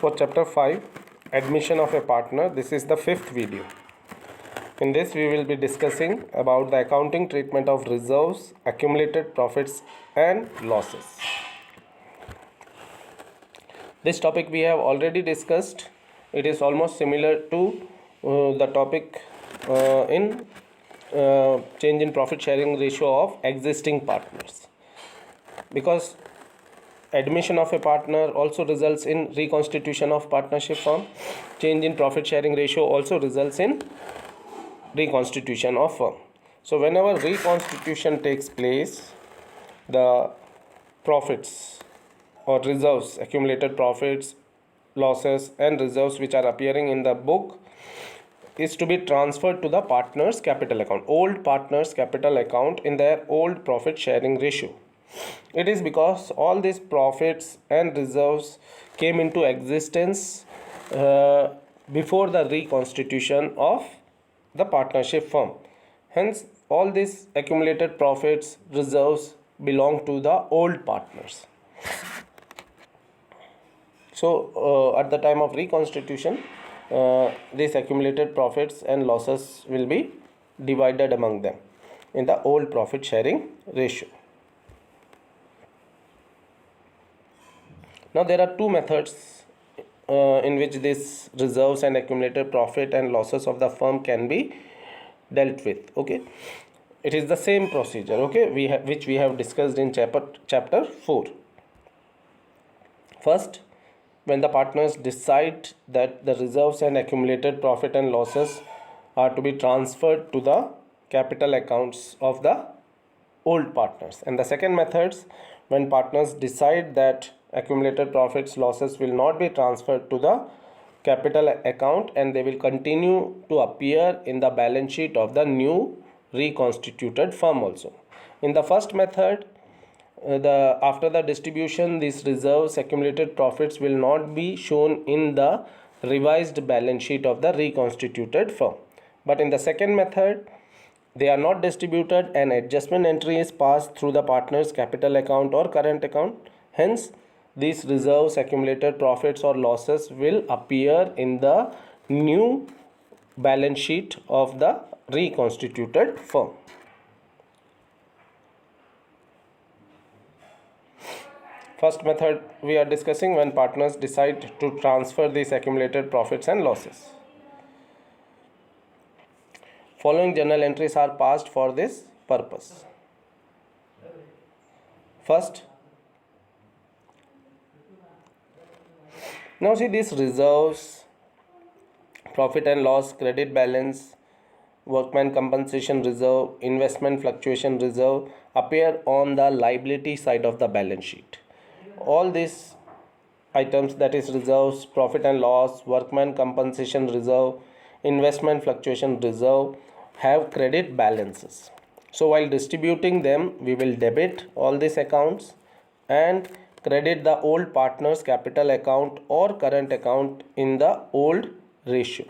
for chapter 5, admission of a partner. This is the fifth video. In this we will be discussing about the accounting treatment of reserves, accumulated profits and losses. This topic we have already discussed. It is almost similar to the topic in change in profit sharing ratio of existing partners, because admission of a partner also results in reconstitution of partnership firm. Change in profit sharing ratio also results in reconstitution of firm. So whenever reconstitution takes place, the profits or reserves, accumulated profits, losses and reserves which are appearing in the book is to be transferred to the partners capital account, old partners capital account, in their old profit sharing ratio. It is because all these profits and reserves came into existence before the reconstitution of the partnership firm. Hence, all these accumulated profits, reserves belong to the old partners. So, at the time of reconstitution, these accumulated profits and losses will be divided among them in the old profit sharing ratio. Now there are two methods in which these reserves and accumulated profit and losses of the firm can be dealt with. Okay, it is the same procedure. Okay, which we have discussed in chapter 4. First, when the partners decide that the reserves and accumulated profit and losses are to be transferred to the capital accounts of the old partners. And the second methods, when partners decide that accumulated profits, losses will not be transferred to the capital account and they will continue to appear in the balance sheet of the new reconstituted firm also. In the first method, after the distribution, these reserves, accumulated profits will not be shown in the revised balance sheet of the reconstituted firm. But in the second method, they are not distributed and adjustment entry is passed through the partner's capital account or current account. Hence, these reserves, accumulated profits or losses will appear in the new balance sheet of the reconstituted firm. First method we are discussing, when partners decide to transfer these accumulated profits and losses. Following journal entries are passed for this purpose. First, now see these reserves, profit and loss, credit balance, workman compensation reserve, investment fluctuation reserve appear on the liability side of the balance sheet. All these items, that is reserves, profit and loss, workman compensation reserve, investment fluctuation reserve, have credit balances. So while distributing them, we will debit all these accounts and credit the old partner's capital account or current account in the old ratio.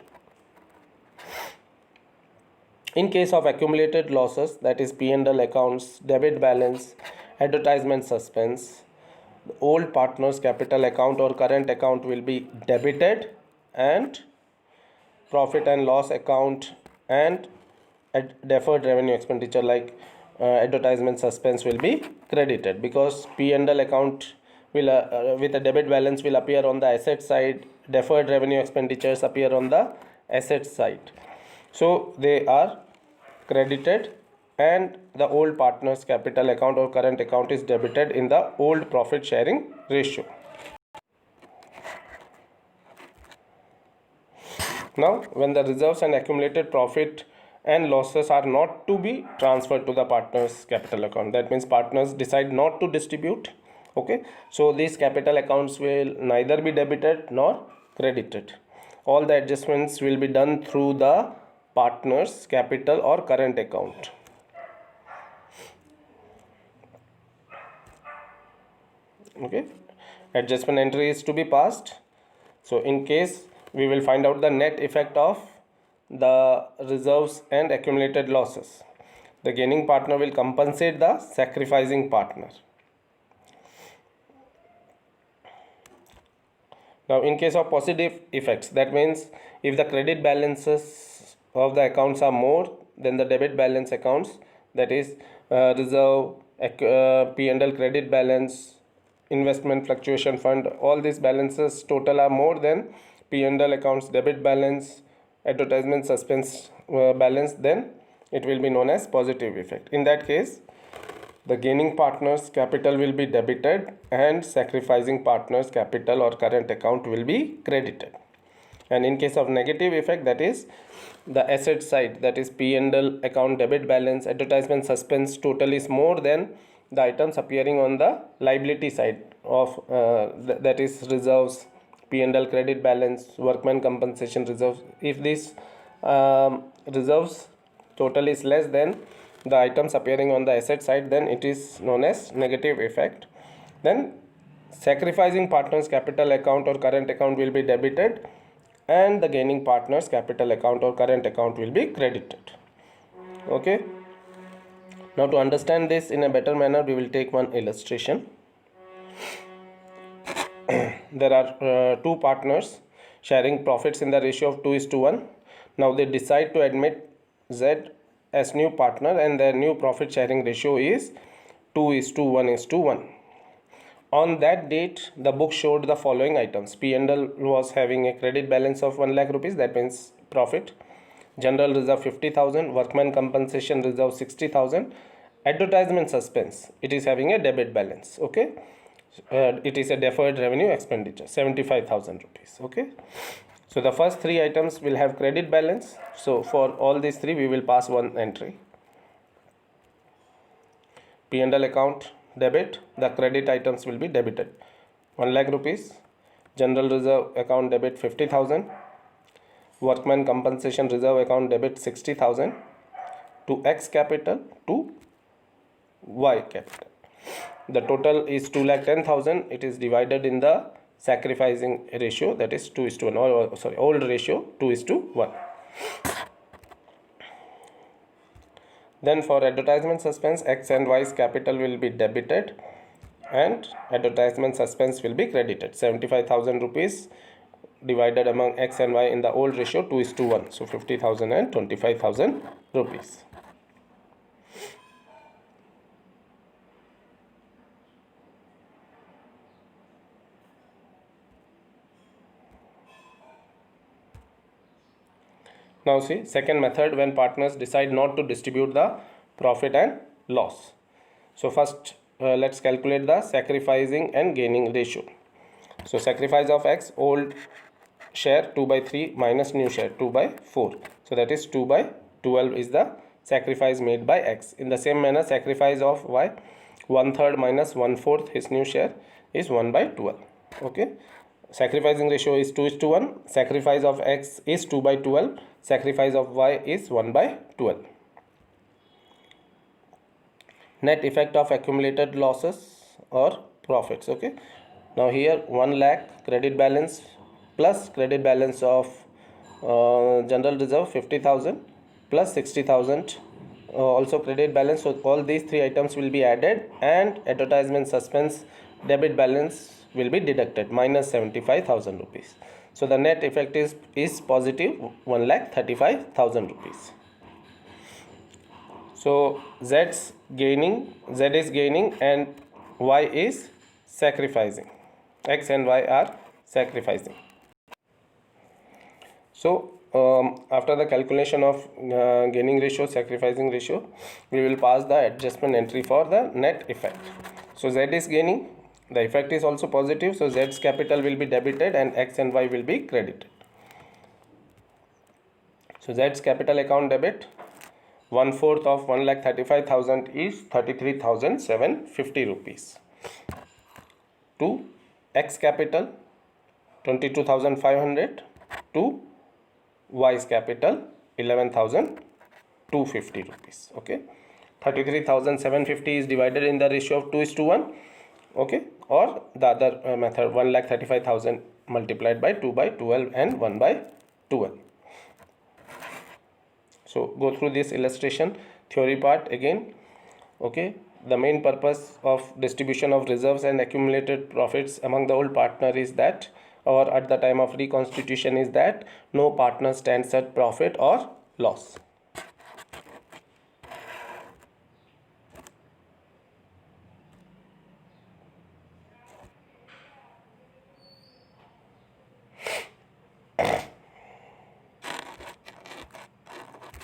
In case of accumulated losses, that is P&L accounts, debit balance, advertisement suspense, the old partner's capital account or current account will be debited and profit and loss account and deferred revenue expenditure like advertisement suspense will be credited, because P&L account will with a debit balance will appear on the asset side, deferred revenue expenditures appear on the asset side. So they are credited and the old partner's capital account or current account is debited in the old profit sharing ratio. Now, when the reserves and accumulated profit and losses are not to be transferred to the partner's capital account, that means partners decide not to distribute. Okay, so these capital accounts will neither be debited nor credited. All the adjustments will be done through the partner's capital or current account. Okay, adjustment entry is to be passed. So in case, we will find out the net effect of the reserves and accumulated losses. The gaining partner will compensate the sacrificing partner. Now in case of positive effects, that means if the credit balances of the accounts are more than the debit balance accounts, that is reserve, P&L credit balance, investment fluctuation fund, all these balances total are more than P&L accounts debit balance, advertisement suspense balance, then it will be known as positive effect. In that case, the gaining partner's capital will be debited and sacrificing partner's capital or current account will be credited. And in case of negative effect, that is the asset side, that is P&L account debit balance, advertisement suspense total is more than the items appearing on the liability side of that is reserves, P&L credit balance, workman compensation reserves. If this reserves total is less than the items appearing on the asset side, then it is known as negative effect. Then sacrificing partner's capital account or current account will be debited and the gaining partner's capital account or current account will be credited. Okay. Now to understand this in a better manner, we will take one illustration. There are two partners sharing profits in the ratio of 2:1. Now they decide to admit Z as new partner and their new profit sharing ratio is 2:1:1. On that date, the book showed the following items. P&L was having a credit balance of 1 lakh rupees, that means profit. General reserve 50,000, workman compensation reserve 60,000, advertisement suspense, it is having a debit balance. Okay, it is a deferred revenue expenditure 75,000 rupees. Okay, so the first three items will have credit balance. So for all these three, we will pass one entry. P&L account debit, the credit items will be debited 1 lakh rupees, general reserve account debit 50,000, workman compensation reserve account debit 60,000 to X capital to Y capital. The total is 2,10,000. It is divided in the sacrificing ratio, that is 2:1, or sorry, old ratio 2:1. Then for advertisement suspense, X and Y's capital will be debited and advertisement suspense will be credited. 75,000 rupees divided among X and Y in the old ratio 2:1. So 50,000 and 25,000 rupees. Now see, second method, when partners decide not to distribute the profit and loss. So first let's calculate the sacrificing and gaining ratio. So sacrifice of X, old share 2/3 minus new share 2/4. So that is 2/12 is the sacrifice made by X. In the same manner, sacrifice of Y, 1/3 minus 1/4 his new share is 1/12. Okay. Sacrificing ratio is 2:1. Sacrifice of X is 2/12. Sacrifice of Y is 1/12. Net effect of accumulated losses or profits. Okay. Now here 1 lakh credit balance plus credit balance of general reserve 50,000 plus 60,000 also credit balance. So all these three items will be added and advertisement suspense debit balance will be deducted minus 75,000 rupees. So the net effect is positive 1,35,000 rupees. So Z is gaining and Y is sacrificing. X and Y are sacrificing. So after the calculation of gaining ratio, sacrificing ratio, we will pass the adjustment entry for the net effect. So Z is gaining, the effect is also positive, so Z's capital will be debited and X and Y will be credited. So Z's capital account debit 1/4 of 1,35,000 is 33,750 rupees. To X capital 22,500 to Y's capital 11,250 rupees. Okay, 33,750 is divided in the ratio of 2:1. Okay, or the other method 1,35,000 multiplied by 2/12 and 1/12. So go through this illustration theory part again. Okay, the main purpose of distribution of reserves and accumulated profits among the old partner is that or at the time of reconstitution is that no partner stands at profit or loss.